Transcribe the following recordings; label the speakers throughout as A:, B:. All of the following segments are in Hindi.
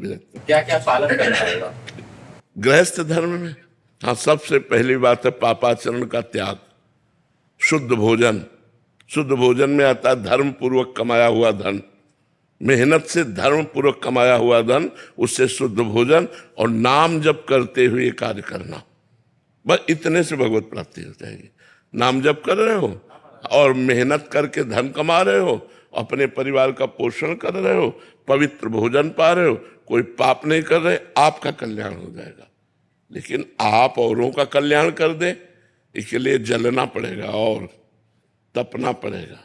A: क्या क्या पालन करना होगा
B: गृहस्थ धर्म में? हाँ, सबसे पहली बात है पापाचरण का त्याग। शुद्ध भोजन, शुद्ध भोजन में आता है धर्म पूर्वक कमाया हुआ धन, मेहनत से धर्म पूर्वक कमाया हुआ धन, उससे शुद्ध भोजन और नाम जप करते हुए कार्य करना। बस इतने से भगवत प्राप्ति हो जाएगी। नाम जप कर रहे हो और मेहनत करके धन कमा रहे हो, अपने परिवार का पोषण कर रहे हो, पवित्र भोजन पा रहे हो, कोई पाप नहीं कर रहे, आपका कल्याण हो जाएगा। लेकिन आप औरों का कल्याण कर दे, इसके लिए जलना पड़ेगा और तपना पड़ेगा।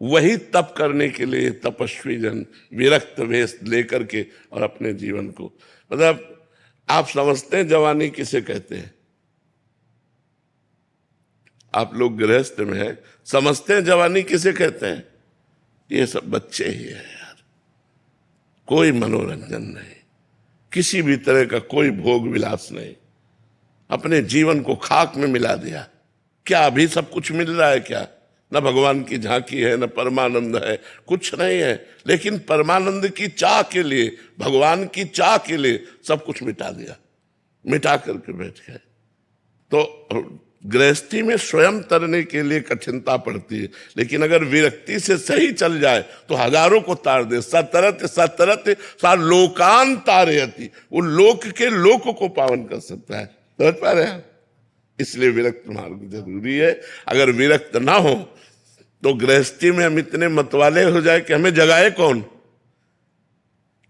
B: वही तप करने के लिए तपस्वी जन विरक्त वेश लेकर के और अपने जीवन को, मतलब आप समझते हैं जवानी किसे कहते हैं? आप लोग गृहस्थ में हैं, समझते हैं जवानी किसे कहते हैं? ये सब बच्चे ही है यार, कोई मनोरंजन नहीं, किसी भी तरह का कोई भोग विलास नहीं, अपने जीवन को खाक में मिला दिया। क्या अभी सब कुछ मिल रहा है क्या? न भगवान की झांकी है, न परमानंद है, कुछ नहीं है। लेकिन परमानंद की चाह के लिए, भगवान की चाह के लिए सब कुछ मिटा दिया, मिटा करके बैठ गए। तो गृहस्थी में स्वयं तरने के लिए कठिनता पड़ती है, लेकिन अगर विरक्ति से सही चल जाए तो हजारों को तार दे। सतरत सतरत सा लोकान तारयति, वो लोक के लोक को पावन कर सकता है। समझ पा रहे हैं? इसलिए विरक्त मार्ग जरूरी है। अगर विरक्त ना हो तो गृहस्थी में हम इतने मतवाले हो जाए कि हमें जगाए कौन।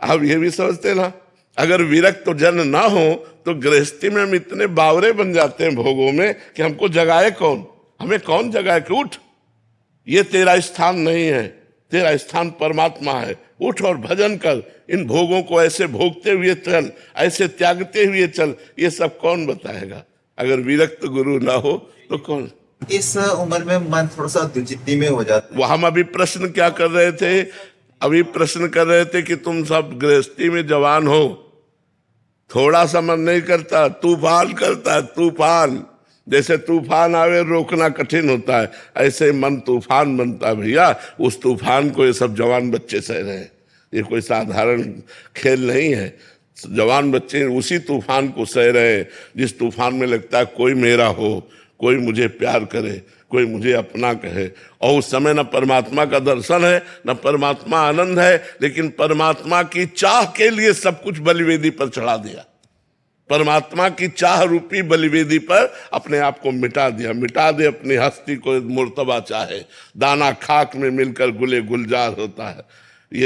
B: आप ये भी समझते ना, अगर विरक्त जन ना हो तो गृहस्थी में हम इतने बावरे बन जाते हैं भोगों में कि हमको जगाए कौन, हमें कौन जगाए कि उठ, ये तेरा स्थान नहीं है, तेरा स्थान परमात्मा है, उठ और भजन कर, इन भोगों को ऐसे भोगते हुए चल, ऐसे त्यागते हुए चल। ये सब कौन बताएगा? अगर विरक्त गुरु ना हो तो कौन?
A: इस उम्र में मन थोड़ा सा दुचित्ती में हो जाता है।
B: वो हम अभी प्रश्न क्या कर रहे थे? अभी प्रश्न कर रहे थे कि तुम सब गृहस्थी में जवान हो, थोड़ा सा मन नहीं करता, तूफान करता है, तूफान। जैसे तूफान आवे रोकना कठिन होता है, ऐसे मन तूफान बनता है भैया। उस तूफान को ये सब जवान बच्चे सह रहे हैं, ये कोई साधारण खेल नहीं है। जवान बच्चे उसी तूफान को सह रहे हैं जिस तूफान में लगता है कोई मेरा हो, कोई मुझे प्यार करे, कोई मुझे अपना कहे। और उस समय न परमात्मा का दर्शन है, न परमात्मा आनंद है, लेकिन परमात्मा की चाह के लिए सब कुछ बलिवेदी पर चढ़ा दिया। परमात्मा की चाह रूपी बलिवेदी पर अपने आप को मिटा दिया। मिटा दे अपनी हस्ती को, मुर्तबा चाहे दाना खाक में मिलकर गुले गुलजार होता है।